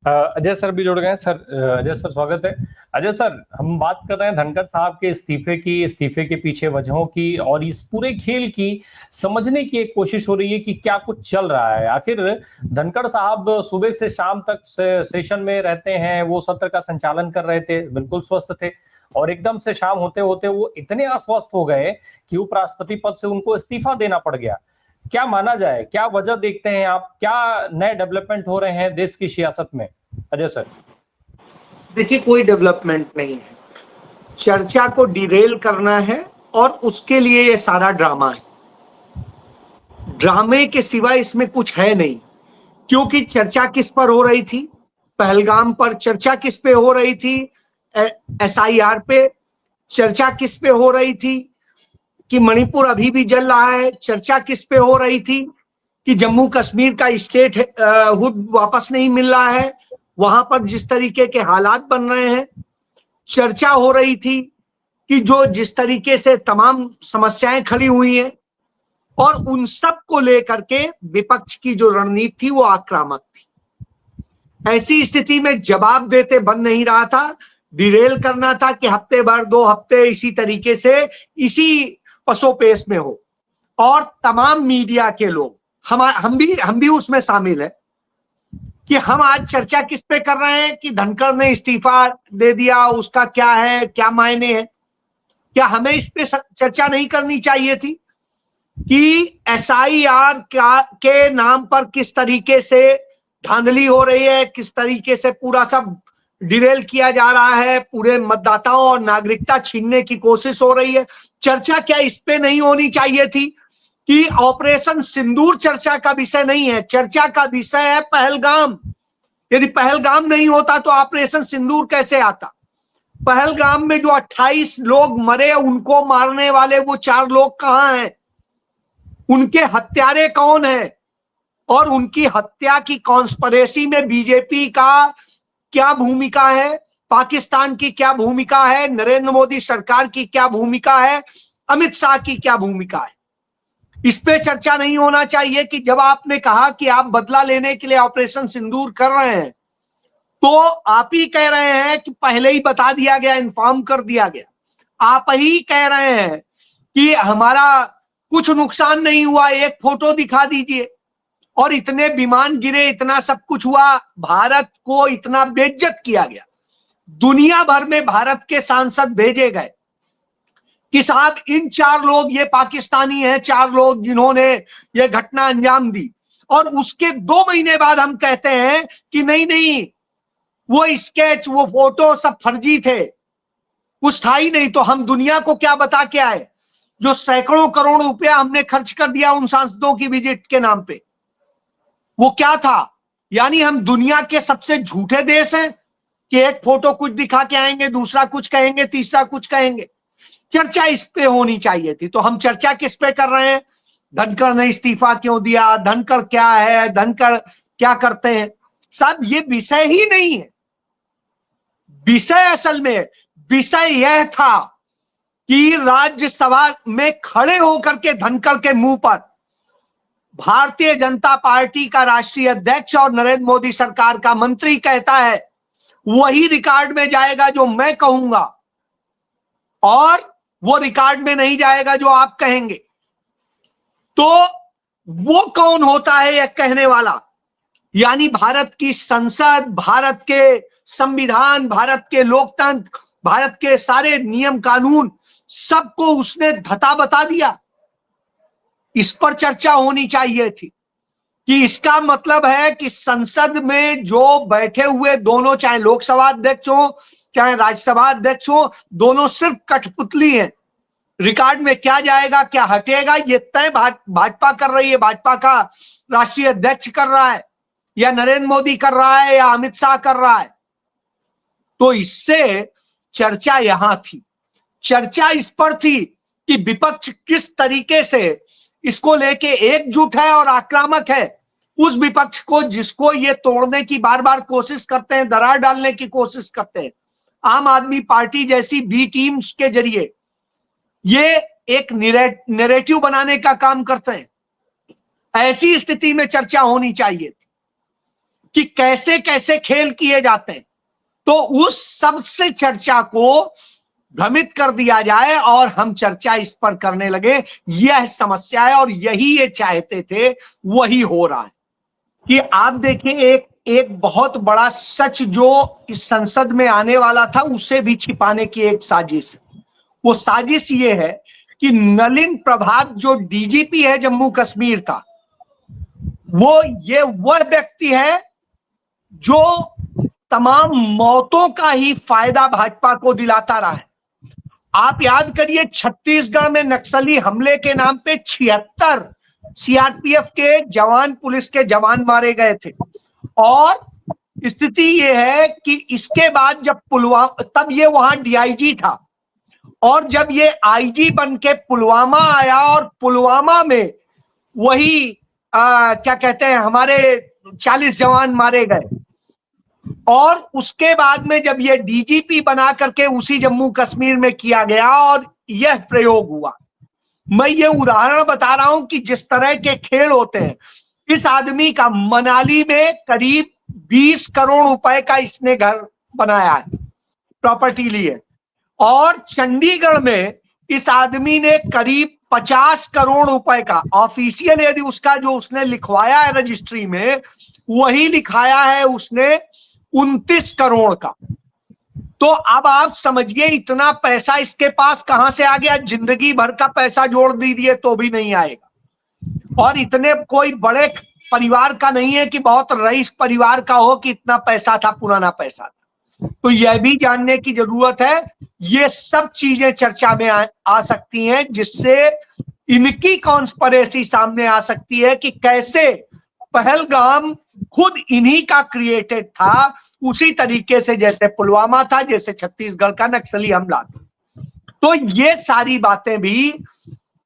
Ajay sir भी जुड़ गए हैं। सर अजय सर स्वागत है। अजय सर, हम बात कर रहे हैं धनखड़ साहब के इस्तीफे के पीछे वजहों की और इस पूरे खेल की समझने की एक कोशिश हो रही है कि क्या कुछ चल रहा है। आखिर धनखड़ साहब सुबह से शाम तक सेशन में रहते हैं, वो सत्र का संचालन कर रहे थे, बिल्कुल स्वस्थ थे, और एकदम से शाम होते होते वो इतने अस्वस्थ हो गए कि उपराष्ट्रपति पद से उनको इस्तीफा देना पड़ गया। क्या माना जाए, क्या वजह देखते हैं आप, क्या नए डेवलपमेंट हो रहे हैं देश की सियासत में? अजय सर। देखिए, कोई डेवलपमेंट नहीं है। चर्चा को डिरेल करना है और उसके लिए ये सारा ड्रामा है। ड्रामे के सिवा इसमें कुछ है नहीं। क्योंकि चर्चा किस पर हो रही थी? पहलगाम पर। चर्चा किस पे हो रही थी? SIR पे। चर्चा किस पे हो रही थी कि मणिपुर अभी भी जल रहा है? चर्चा किस पे हो रही थी कि जम्मू कश्मीर का स्टेट हुड वापस नहीं मिल रहा है, वहां पर जिस तरीके के हालात बन रहे हैं? चर्चा हो रही थी कि जो जिस तरीके से तमाम समस्याएं खड़ी हुई हैं, और उन सब को लेकर के विपक्ष की जो रणनीति थी वो आक्रामक थी। ऐसी स्थिति में जवाब देते बन नहीं रहा था, डिरेल करना था कि हफ्ते भर 2 हफ्ते इसी तरीके से इसी पसोपेश में हो। और तमाम मीडिया के लोग, हम भी उसमें शामिल है कि हम आज चर्चा किस पे कर रहे हैं कि धनखड़ ने इस्तीफा दे दिया, उसका क्या है, क्या मायने है? क्या हमें इस पे चर्चा नहीं करनी चाहिए थी कि SIR के नाम पर किस तरीके से धांधली हो रही है, किस तरीके से पूरा सब डिरेल किया जा रहा है, पूरे मतदाताओं और नागरिकता छीनने की कोशिश हो रही है? चर्चा क्या इस पे नहीं होनी चाहिए थी कि ऑपरेशन सिंदूर चर्चा का विषय नहीं है, चर्चा का विषय है पहलगाम। यदि पहलगाम नहीं होता तो ऑपरेशन सिंदूर कैसे आता? पहलगाम में जो 28 लोग मरे, उनको मारने वाले वो 4 लोग कहां हैं? उनके हत्यारे कौन है? और उनकी हत्या की कॉन्स्पिरेसी में बीजेपी का क्या भूमिका है, पाकिस्तान की क्या भूमिका है, नरेंद्र मोदी सरकार की क्या भूमिका है, अमित शाह की क्या भूमिका है? इस पे चर्चा नहीं होना चाहिए कि जब आपने कहा कि आप बदला लेने के लिए ऑपरेशन सिंदूर कर रहे हैं, तो आप ही कह रहे हैं कि पहले ही बता दिया गया, इन्फॉर्म कर दिया गया। आप ही कह रहे हैं कि हमारा कुछ नुकसान नहीं हुआ, एक फोटो दिखा दीजिए। और इतने विमान गिरे, इतना सब कुछ हुआ, भारत को इतना बेइज्जत किया गया, दुनिया भर में भारत के सांसद भेजे गए कि साहब इन 4 लोग, ये पाकिस्तानी हैं 4 लोग जिन्होंने ये घटना अंजाम दी। और उसके 2 महीने बाद हम कहते हैं कि नहीं नहीं, वो स्केच, वो फोटो सब फर्जी थे, कुछ था ही नहीं। तो हम दुनिया को क्या बता के आए? जो सैकड़ों करोड़ रुपया हमने खर्च कर दिया उन सांसदों की विजिट के नाम पे, वो क्या था? यानी हम दुनिया के सबसे झूठे देश हैं कि एक फोटो कुछ दिखा के आएंगे, दूसरा कुछ कहेंगे, तीसरा कुछ कहेंगे। चर्चा इस पे होनी चाहिए थी। तो हम चर्चा किस पे कर रहे हैं? धनखड़ ने इस्तीफा क्यों दिया, धनखड़ क्या है, धनखड़ क्या करते हैं? साहब ये विषय ही नहीं है। विषय असल में विषय यह था कि राज्यसभा में खड़े होकर के धनखड़ के मुंह पर भारतीय जनता पार्टी का राष्ट्रीय अध्यक्ष और नरेंद्र मोदी सरकार का मंत्री कहता है, वही रिकॉर्ड में जाएगा जो मैं कहूंगा, और वो रिकॉर्ड में नहीं जाएगा जो आप कहेंगे। तो वो कौन होता है यह कहने वाला? यानी भारत की संसद, भारत के संविधान, भारत के लोकतंत्र, भारत के सारे नियम कानून, सबको उसने धता बता दिया। इस पर चर्चा होनी चाहिए थी कि इसका मतलब है कि संसद में जो बैठे हुए दोनों, चाहे लोकसभा अध्यक्ष हो चाहे राज्यसभा अध्यक्ष हो, दोनों सिर्फ कठपुतली हैं। रिकॉर्ड में क्या जाएगा क्या हटेगा ये तय भाजपा कर रही है, भाजपा का राष्ट्रीय अध्यक्ष कर रहा है, या नरेंद्र मोदी कर रहा है, या अमित शाह कर रहा है। तो इससे चर्चा यहां थी। चर्चा इस पर थी कि विपक्ष किस तरीके से इसको लेके एकजुट है और आक्रामक है। उस विपक्ष को जिसको ये तोड़ने की बार बार कोशिश करते हैं, दरार डालने की कोशिश करते हैं, आम आदमी पार्टी जैसी बी टीम्स के जरिए ये एक नैरेटिव बनाने का काम करते हैं। ऐसी स्थिति में चर्चा होनी चाहिए थी। कि कैसे कैसे खेल किए जाते हैं, तो उस सबसे चर्चा को भ्रमित कर दिया जाए और हम चर्चा इस पर करने लगे। यह समस्या है और यही ये चाहते थे, वही हो रहा है। कि आप देखिए, एक बहुत बड़ा सच जो इस संसद में आने वाला था, उसे भी छिपाने की एक साजिश है। वो साजिश ये है कि नलिन प्रभात जो डीजीपी है जम्मू कश्मीर का, वह व्यक्ति है जो तमाम मौतों का ही फायदा भाजपा को दिलाता रहा है। आप याद करिए, छत्तीसगढ़ में नक्सली हमले के नाम पे 76 सीआरपीएफ के जवान, पुलिस के जवान मारे गए थे। और स्थिति यह है कि इसके बाद जब पुलवामा, तब ये वहां डीआईजी था, और जब ये आईजी बन के पुलवामा आया और पुलवामा में वही क्या कहते हैं, हमारे 40 जवान मारे गए, और उसके बाद में जब ये डीजीपी बना करके उसी जम्मू कश्मीर में किया गया और यह प्रयोग हुआ। मैं ये उदाहरण बता रहा हूं कि जिस तरह के खेल होते हैं, इस आदमी का मनाली में करीब 20 करोड़ रुपए का इसने घर बनाया है, प्रॉपर्टी ली है, और चंडीगढ़ में इस आदमी ने करीब 50 करोड़ रुपए का ऑफिशियल, यदि उसका जो उसने लिखवाया है रजिस्ट्री में, वही लिखाया है उसने 29 करोड़ का। तो अब आप समझिए इतना पैसा इसके पास कहां से आ गया। जिंदगी भर का पैसा जोड़ दीजिए तो भी नहीं आएगा, और इतने कोई बड़े परिवार का नहीं है कि बहुत रईस परिवार का हो कि इतना पैसा था, पुराना पैसा था। तो यह भी जानने की जरूरत है। ये सब चीजें चर्चा में आ सकती हैं, जिससे इनकी कॉन्स्पिरेसी सामने आ सकती है कि कैसे पहलगाम खुद इन्हीं का क्रिएटेड था, उसी तरीके से जैसे पुलवामा था, जैसे छत्तीसगढ़ का नक्सली हमला था। तो ये सारी बातें भी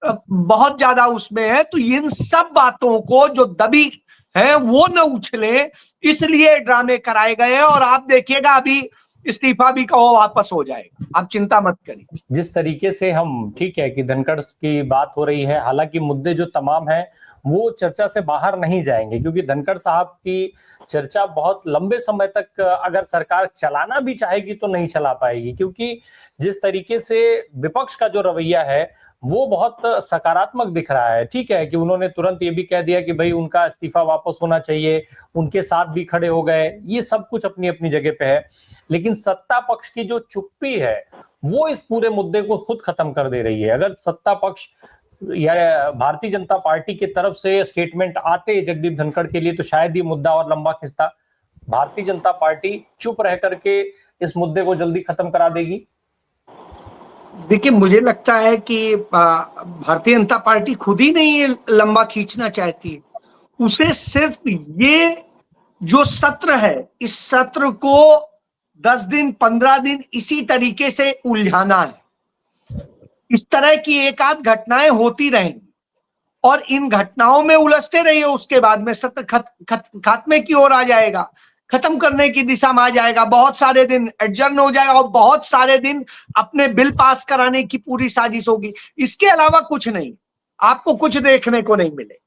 बहुत ज्यादा उसमें है। तो इन सब बातों को जो दबी है वो न उछले, इसलिए ड्रामे कराए गए हैं। और आप देखिएगा अभी इस्तीफा भी कहो वापस हो जाएगा, आप चिंता मत करिए। जिस तरीके से हम, ठीक है कि धनखड़ की बात हो रही है, हालांकि मुद्दे जो तमाम है वो चर्चा से बाहर नहीं जाएंगे, क्योंकि धनखड़ साहब की चर्चा बहुत लंबे समय तक अगर सरकार चलाना भी चाहेगी तो नहीं चला पाएगी, क्योंकि जिस तरीके से विपक्ष का जो रवैया है वो बहुत सकारात्मक दिख रहा है। ठीक है कि उन्होंने तुरंत ये भी कह दिया कि भाई उनका इस्तीफा वापस होना चाहिए, उनके साथ भी खड़े हो गए, ये सब कुछ अपनी अपनी जगह पे है। लेकिन सत्ता पक्ष की जो चुप्पी है वो इस पूरे मुद्दे को खुद खत्म कर दे रही है। अगर सत्ता पक्ष या भारतीय जनता पार्टी की तरफ से स्टेटमेंट आते जगदीप धनखड़ के लिए, तो शायद ये मुद्दा और लंबा खिंचता। भारतीय जनता पार्टी चुप रह करके इस मुद्दे को जल्दी खत्म करा देगी। देखिए, मुझे लगता है कि भारतीय जनता पार्टी खुद ही नहीं लंबा खींचना चाहती है। उसे सिर्फ ये जो सत्र है, इस सत्र को 10 दिन 15 दिन इसी तरीके से उलझाना है। इस तरह की एक आध घटनाएं होती रहेंगी और इन घटनाओं में उलझते रहिए, उसके बाद में सत्र खात्मे की ओर आ जाएगा, खत्म करने की दिशा में आ जाएगा। बहुत सारे दिन एडजर्न हो जाएगा और बहुत सारे दिन अपने बिल पास कराने की पूरी साजिश होगी। इसके अलावा कुछ नहीं, आपको कुछ देखने को नहीं मिले।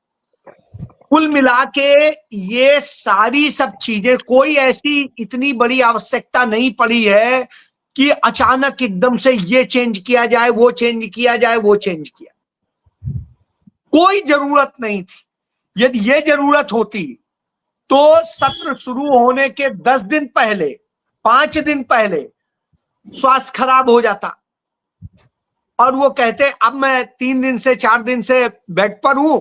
कुल मिला के ये सारी सब चीजें, कोई ऐसी इतनी बड़ी आवश्यकता नहीं पड़ी है कि अचानक एकदम से ये चेंज किया जाए, वो चेंज किया जाए, वो चेंज किया, कोई जरूरत नहीं थी। यदि ये जरूरत होती तो सत्र शुरू होने के 10 दिन पहले, 5 दिन पहले स्वास्थ्य खराब हो जाता और वो कहते अब मैं 3 दिन से 4 दिन से बेड पर हूं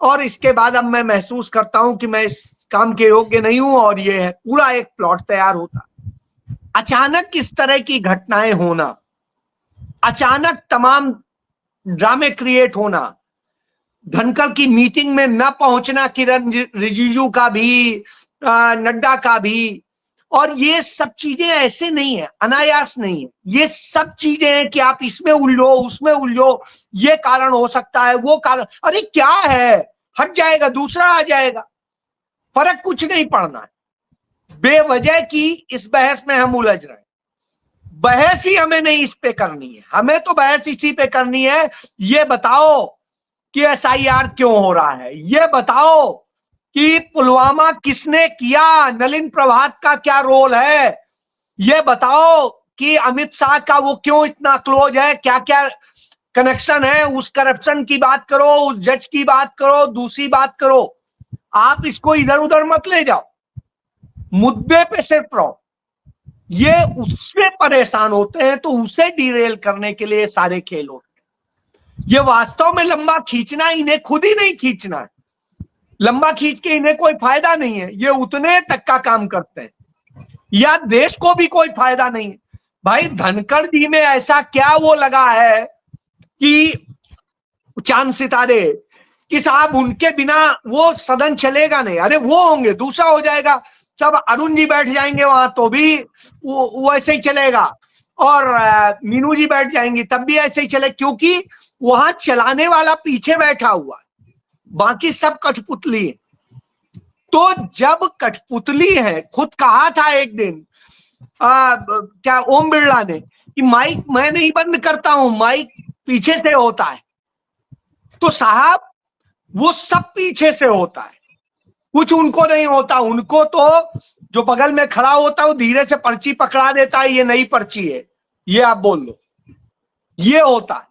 और इसके बाद अब मैं महसूस करता हूं कि मैं इस काम के योग्य नहीं हूं, और ये है, पूरा एक प्लॉट तैयार होता। अचानक इस तरह की घटनाएं होना, अचानक तमाम ड्रामे क्रिएट होना, धनखड़ की मीटिंग में न पहुंचना किरण रिजिजू का भी, नड्डा का भी, और ये सब चीजें ऐसे नहीं है, अनायास नहीं है। ये सब चीजें हैं कि आप इसमें उलझो, उसमें उलझो, ये कारण हो सकता है, वो कारण, अरे क्या है, हट जाएगा, दूसरा आ जाएगा, फर्क कुछ नहीं पड़ना है। बेवजह की इस बहस में हम उलझ रहे हैं। बहस ही हमें नहीं इस पे करनी है, हमें तो बहस इसी पे करनी है। ये बताओ कि एसआईआर क्यों हो रहा है, ये बताओ कि पुलवामा किसने किया, नलिन प्रभात का क्या रोल है, ये बताओ कि अमित शाह का वो क्यों इतना क्लोज है, क्या क्या कनेक्शन है, उस करप्शन की बात करो, उस जज की बात करो, दूसरी बात करो। आप इसको इधर उधर मत ले जाओ, मुद्दे पे सिर्फ रहो। ये उससे परेशान होते हैं तो उसे डिरेल करने के लिए सारे खेल होते हैं। ये वास्तव में लंबा खींचना इन्हें खुद ही नहीं खींचना है, लंबा खींच के इन्हें कोई फायदा नहीं है, ये उतने तक का काम करते हैं, या देश को भी कोई फायदा नहीं है। भाई धनखड़ जी में ऐसा क्या वो लगा है कि चांद सितारे कि साहब उनके बिना वो सदन चलेगा नहीं, अरे वो होंगे दूसरा हो जाएगा, सब अरुण जी बैठ जाएंगे वहां तो भी वो ऐसे ही चलेगा, और मीनू जी बैठ जाएंगी तब भी ऐसे ही चले, क्योंकि वहां चलाने वाला पीछे बैठा हुआ, बाकी सब कठपुतली है। तो जब कठपुतली है, खुद कहा था एक दिन क्या ओम बिरला ने कि माइक मैं नहीं बंद करता हूं, माइक पीछे से होता है। तो साहब वो सब पीछे से होता है, कुछ उनको नहीं होता, उनको तो जो बगल में खड़ा होता है वो धीरे से पर्ची पकड़ा देता है, ये नई पर्ची है, ये आप बोल लो, ये होता है।